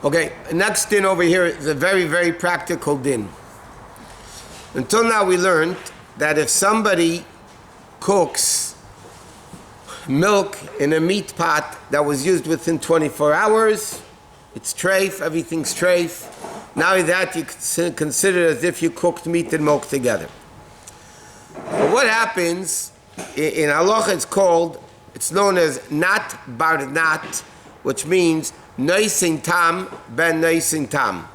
Okay, next din over here is a very, very practical din. Until now we learned that if somebody cooks milk in a meat pot that was used within 24 hours, it's treif, everything's treif. Now that you consider it as if you cooked meat and milk together. But what happens in halacha, it's known as nat bar nat, which means noisin tam ben noisin tam.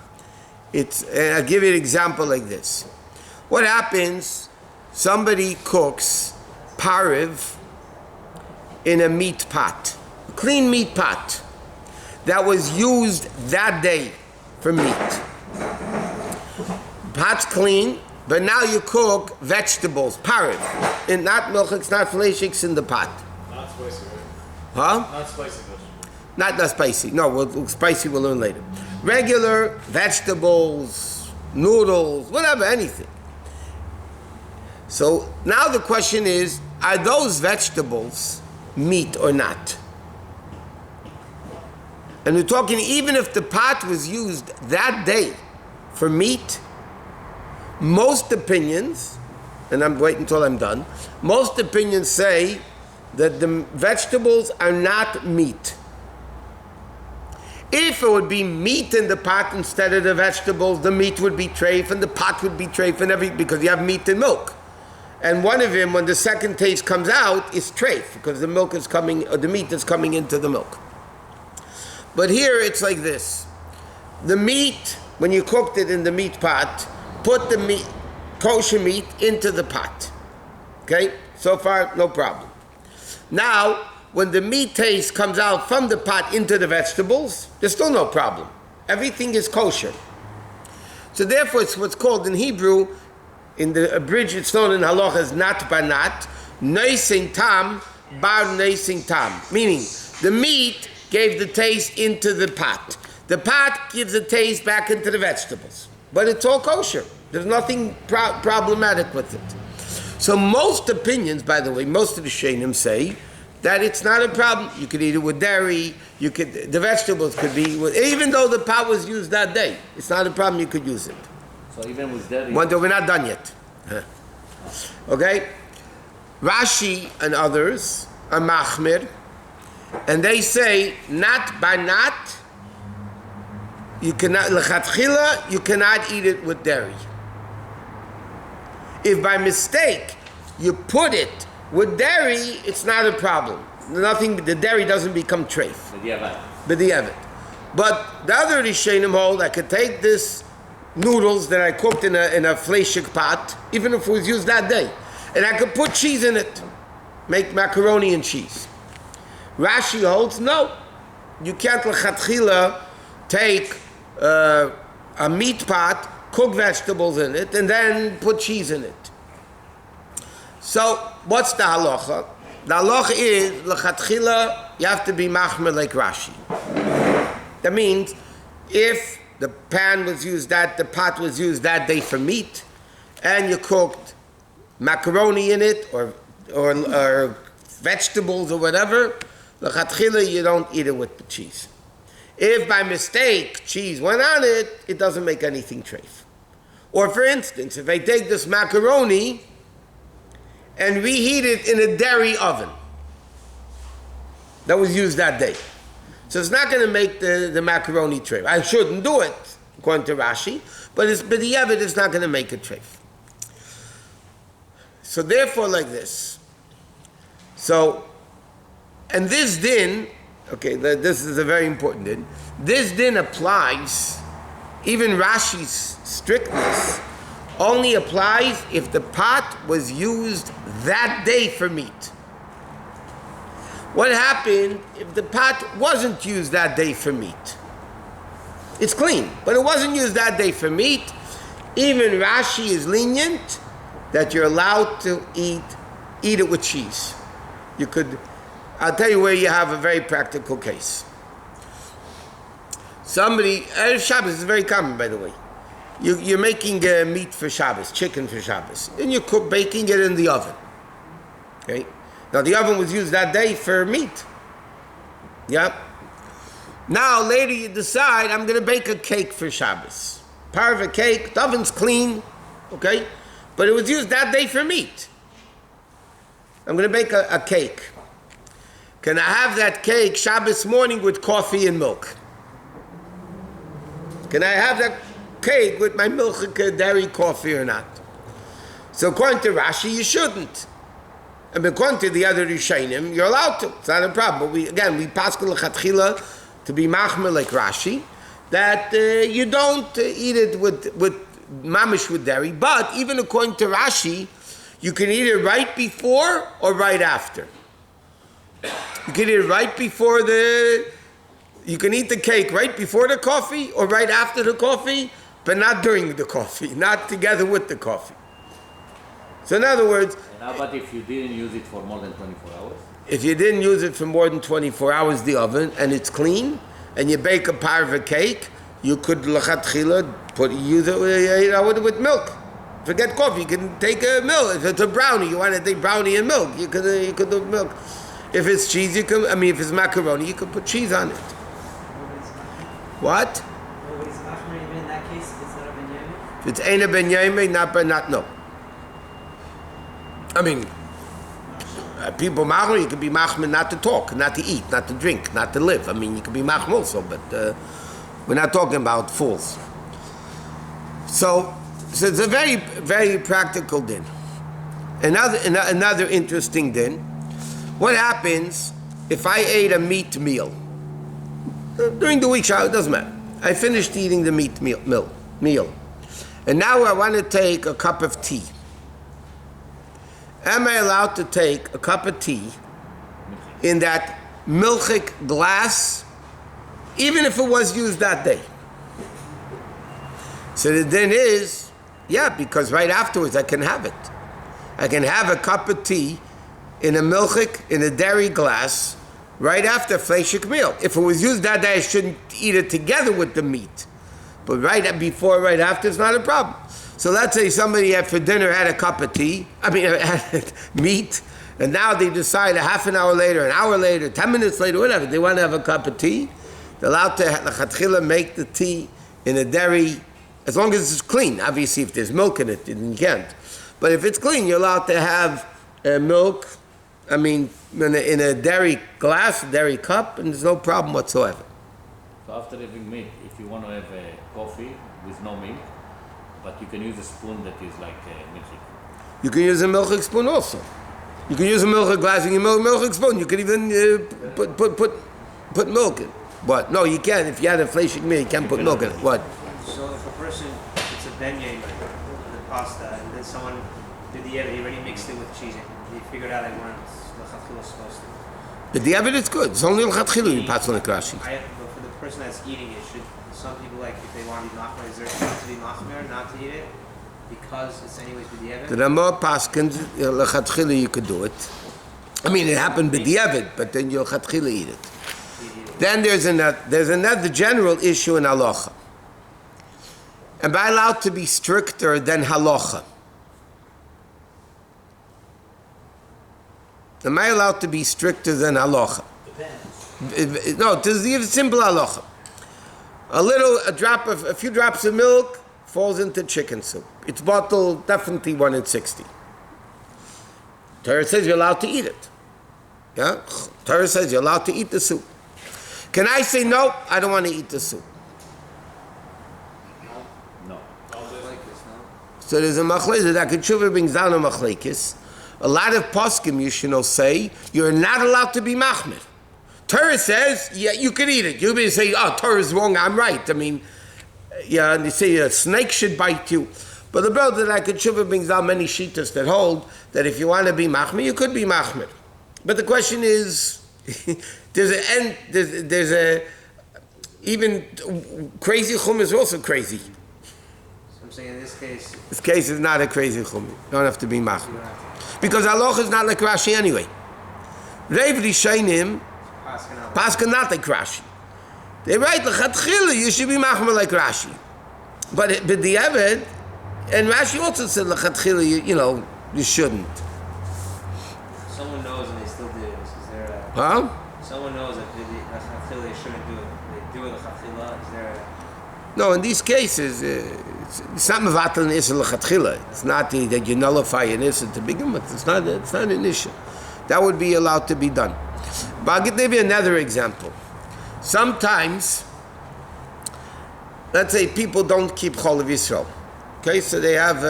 I'll give you an example like this. What happens, somebody cooks pariv in a meat pot, a clean meat pot that was used that day for meat. Pot's clean, but now you cook vegetables, pariv, and not milk, it's not halachic in the pot. Not spicy, right? Huh? Not spicy vegetables. Not spicy. No, spicy we'll learn later. Regular vegetables, noodles, whatever, anything. So now the question is, are those vegetables meat or not? And we're talking even if the pot was used that day for meat, most opinions, and I'm waiting until I'm done, most opinions say that the vegetables are not meat. If it would be meat in the pot instead of the vegetables, the meat would be treif and the pot would be treif and everything, because you have meat and milk. And one of them, when the second taste comes out, is treif, because the milk is coming, or the meat is coming into the milk. But here it's like this. The meat, when you cooked it in the meat pot, put the meat, kosher meat, into the pot. Okay? So far, no problem. Now, when the meat taste comes out from the pot into the vegetables, there's still no problem. Everything is kosher. So therefore, it's what's called in Hebrew, in the abridged, it's known in halacha as nat bar nat, noisin tam bar noisin tam. Meaning, the meat gave the taste into the pot. The pot gives the taste back into the vegetables. But it's all kosher. There's nothing problematic with it. So most opinions, by the way, most of the sheinim say that it's not a problem. You could eat it with dairy. The vegetables could be, even though the pot was used that day, it's not a problem. You could use it. So even with dairy. We're not done yet. Okay, Rashi and others are machmir, and they say not by not. You cannot lechatchila. You cannot eat it with dairy. If by mistake you put it with dairy, it's not a problem. Nothing. The dairy doesn't become treif. B'diavad. But the other Rishonim hold I could take this noodles that I cooked in a halachic pot, even if it was used that day, and I could put cheese in it, make macaroni and cheese. Rashi holds no. You can't lechatchila take a meat pot, cook vegetables in it, and then put cheese in it. So, what's the halacha? The halacha is, lechatchila, you have to be machmer like Rashi. That means, if the pot was used that day for meat, and you cooked macaroni in it, or vegetables or whatever, lechatchila, you don't eat it with the cheese. If by mistake cheese went on it, it doesn't make anything treif. Or for instance, if I take this macaroni and reheat it in a dairy oven that was used that day, so it's not going to make the macaroni treif. I shouldn't do it, according to Rashi, but the evidence is not going to make it treif. So therefore, like this. So, and this din, okay, this is a very important din. This din applies, even Rashi's strictness, only applies if the pot was used that day for meat. What happened if the pot wasn't used that day for meat? It's clean, but it wasn't used that day for meat. Even Rashi is lenient that you're allowed to eat it with cheese. You could, I'll tell you where you have a very practical case. Erev Shabbos is very common, by the way. You're making meat for Shabbos, chicken for Shabbos, and you're baking it in the oven. Okay? Now the oven was used that day for meat. Yeah? Now later you decide, I'm going to bake a cake for Shabbos. Parva cake, the oven's clean, okay? But it was used that day for meat. I'm going to bake a cake. Can I have that cake Shabbos morning with coffee and milk? Can I have that cake with my milk, dairy, coffee or not? So according to Rashi, you shouldn't. And according to the other Rishonim, you're allowed to. It's not a problem. But we paskel l'chatchila to be machmer like Rashi, that you don't eat it with mamish with dairy. But even according to Rashi, you can eat it right before or right after. You can eat it right before you can eat the cake right before the coffee or right after the coffee, but not during the coffee, not together with the coffee. So in other words... And how about if you didn't use it for more than 24 hours? If you didn't use it for more than 24 hours, the oven, and it's clean, and you bake a parva cake, you could l'chatchila use it with milk. Forget coffee, you can take a milk. If it's a brownie, you want to take brownie and milk, you could do milk. If it's cheese, if it's macaroni, you can put cheese on it. What? Nobody's machmer even in that case if it's not a ben yomei? If it's ain't a ben yomei, not no. I mean, people machmer, you can be machmer not to talk, not to eat, not to drink, not to live. I mean, you can be machmer also, but we're not talking about fools. So it's a very, very practical din. Another interesting din. What happens if I ate a meat meal? During the week, it doesn't matter. I finished eating the meat meal. And now I want to take a cup of tea. Am I allowed to take a cup of tea in that milchik glass, even if it was used that day? So the din is, yeah, because right afterwards I can have it. I can have a cup of tea in a milchik, in a dairy glass, right after fleshik meal. If it was used that day, I shouldn't eat it together with the meat. But right before, right after, it's not a problem. So let's say somebody for dinner had a cup of tea, had meat, and now they decide a half an hour later, an hour later, 10 minutes later, whatever, they want to have a cup of tea. They're allowed to l'chatchila make the tea in a dairy, as long as it's clean. Obviously, if there's milk in it, then you can't. But if it's clean, you're allowed to have milk, in a dairy glass, dairy cup, and there's no problem whatsoever. So after having milk, if you want to have a coffee with no milk, but you can use a spoon that is like milk. You can use a milchik spoon also. You can use a milchik glass and a milchik spoon. You can even put milk in. What? No, you can't. If you had a fleshik meal, you can't put milk in it. What? So if a person, it's a ben yomei, the pasta, and then someone did the he already mixed it with cheese, they figured out they weren't supposed to. But the evidence is good. It's only l'chatchila you pass on the krashi. But for the person that's eating it, should some people, like, if they want to be machmer, is there not to be machmer, not to eat it? Because it's anyways with the evidence? The Ramah paskins, l'chatchila you could do it. It happened with the evid, but then you'll l'chatchila eat it. Then there's another general issue in halacha. Am I allowed to be stricter than halacha? Am I allowed to be stricter than halacha? Depends. No, this is a simple halacha. A few drops of milk falls into chicken soup. It's bottled definitely 1 in 60. Torah says you're allowed to eat it. Yeah? Torah says you're allowed to eat the soup. Can I say no? I don't want to eat the soup. No. So there's a machlekes that Tshuva brings down a machlekes. A lot of poskim, you should know, say you're not allowed to be machmir. Torah says, yeah, you can eat it. You may say, oh, Torah is wrong, I'm right. And they say a snake should bite you. But the brother that Tshuva brings down many shittas that hold that if you want to be machmir, you could be machmir. But the question is, there's even crazy chum is also crazy. So I'm saying in this case... This case is not a crazy chum. You don't have to be machmir. Because halacha is not like Rashi anyway. Reiv Rishonim paskin not like Rashi. They write l'chatchila you should be machmer like Rashi. But the Eved and Rashi also said l'chatchila you shouldn't. Someone knows and they still do this. Is there Huh? someone knows that l'chatchila they shouldn't do it. do with lechatchila? Is there a... No, in these cases, it's not mevatel an issue lechatchila. It's not that you nullify an issue to begin with. It's not an issue. That would be allowed to be done. But I'll give you another example. Sometimes, let's say people don't keep Chol of Yisrael. Okay, so they have,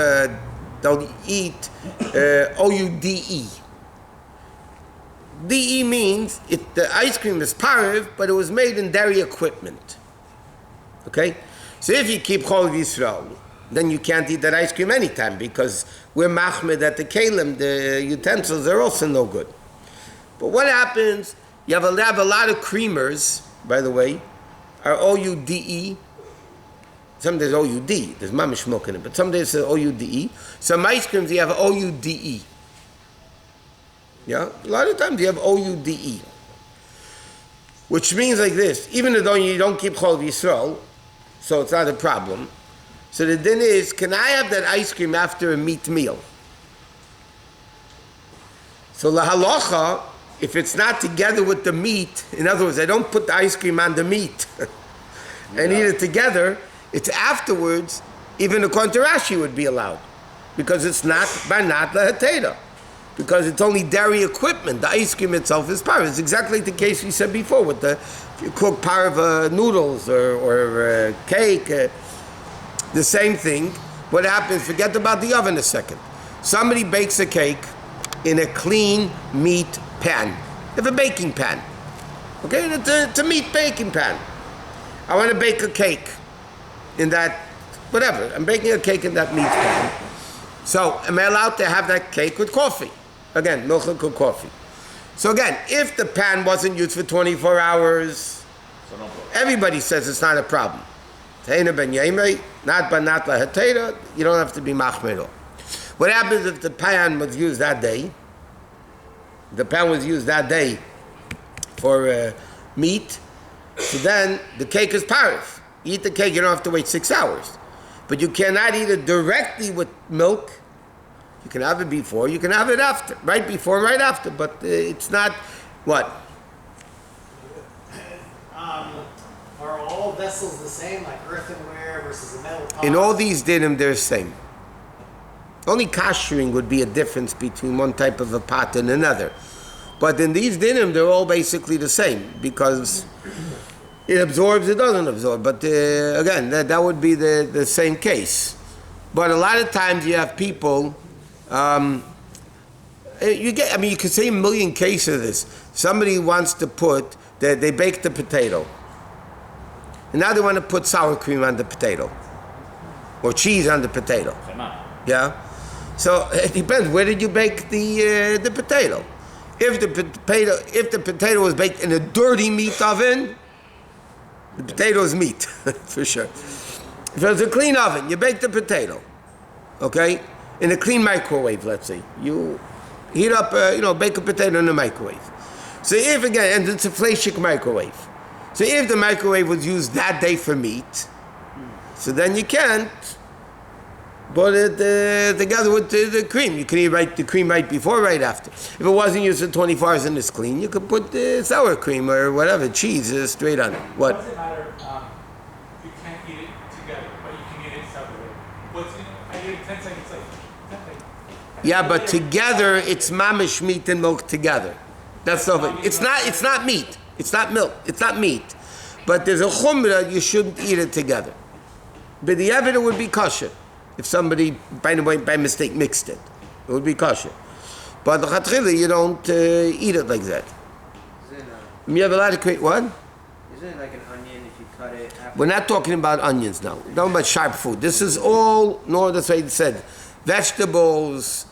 they'll eat OUDE. DE means the ice cream is pariv, but it was made in dairy equipment. Okay? So if you keep Chol of Yisrael, then you can't eat that ice cream anytime because we're machmed at the kelim, the utensils are also no good. But what happens, you have a lot of creamers, by the way, are OUDE. Some days OUD, there's mamish milk in it, but some days it's OUDE. Some ice creams you have OUDE. Yeah, a lot of times you have OUDE, which means like this: even though you don't keep Chol Yisrael, so it's not a problem. So the din is, can I have that ice cream after a meat meal? So la halacha, if it's not together with the meat, in other words, I don't put the ice cream on the meat and eat it together. It's afterwards. Even according to Rashi would be allowed, because it's not banat lahateda. Because it's only dairy equipment. The ice cream itself is par. It's exactly the case we said before with the, if you cook parva noodles or cake, the same thing. What happens, forget about the oven a second. Somebody bakes a cake in a clean meat pan. You have a baking pan. Okay, it's a meat baking pan. I want to bake a cake in that, whatever. I'm baking a cake in that meat pan. So, am I allowed to have that cake with coffee? Again, milk and coffee. So again, if the pan wasn't used for 24 hours, So no problem. everybody says it's not a problem. Teina ben yemei, not banat lahatera, you don't have to be machmero. What happens if the pan was used that day? The pan was used that day for meat, so then the cake is parif. You eat the cake, you don't have to wait 6 hours. But you cannot eat it directly with milk. You can have it before, you can have it after, right before, right after, but it's not, what? Are all vessels the same, like earthenware versus a metal pot? In all these dinim, they're the same. Only kashering would be a difference between one type of a pot and another. But in these dinim, they're all basically the same, because it absorbs, it doesn't absorb. But again, that would be the same case. But a lot of times you have people, you could say a million cases of this. Somebody wants to put, they bake the potato. And now they want to put sour cream on the potato. Or cheese on the potato. Yeah? So it depends, where did you bake the potato? If the potato was baked in a dirty meat oven, the potato is meat, for sure. If it was a clean oven, you bake the potato, okay? In a clean microwave, let's say. You heat up, bake a potato in the microwave. So if, again, and it's a halachic microwave. So if the microwave was used that day for meat, so then you can't put it together with the cream. You can eat the cream right before, right after. If it wasn't used for 24 hours and it's clean, you could put sour cream or whatever, cheese straight on it. What? Does it matter? You can't eat it together, but you can eat it separately. I eat it 10 seconds later. Yeah, but together it's mamish meat and milk together. That's the it's not meat. It's not milk. It's not meat. But there's a chumrah, you shouldn't eat it together. But the evidence would be kosher. If somebody, by mistake, mixed it, it would be kosher. But the chatchila, you don't eat it like that. You have a lot of what? Isn't it like an onion if you cut it after? We're not talking about onions now. We're talking about sharp food. This is all, that's what it said, vegetables,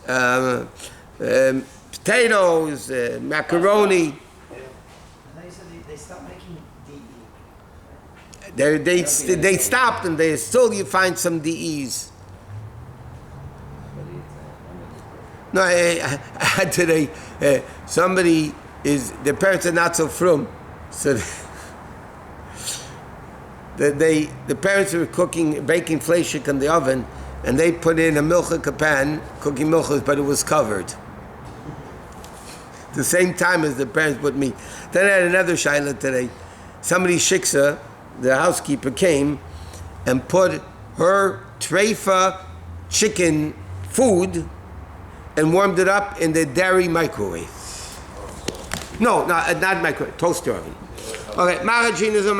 potatoes, macaroni. And they said they stopped making DE. They stopped and they still, you find some DEs. No, I had today, somebody their parents are not so frum. So the parents were baking fleishik in the oven, and they put in a milchik pan, cooking milchik, but it was covered. The same time as the parents put meat. Then I had another shaila today. Somebody shiksa the housekeeper came and put her treifa chicken food and warmed it up in the dairy microwave. No, not microwave, toaster oven. Okay, Marachin is a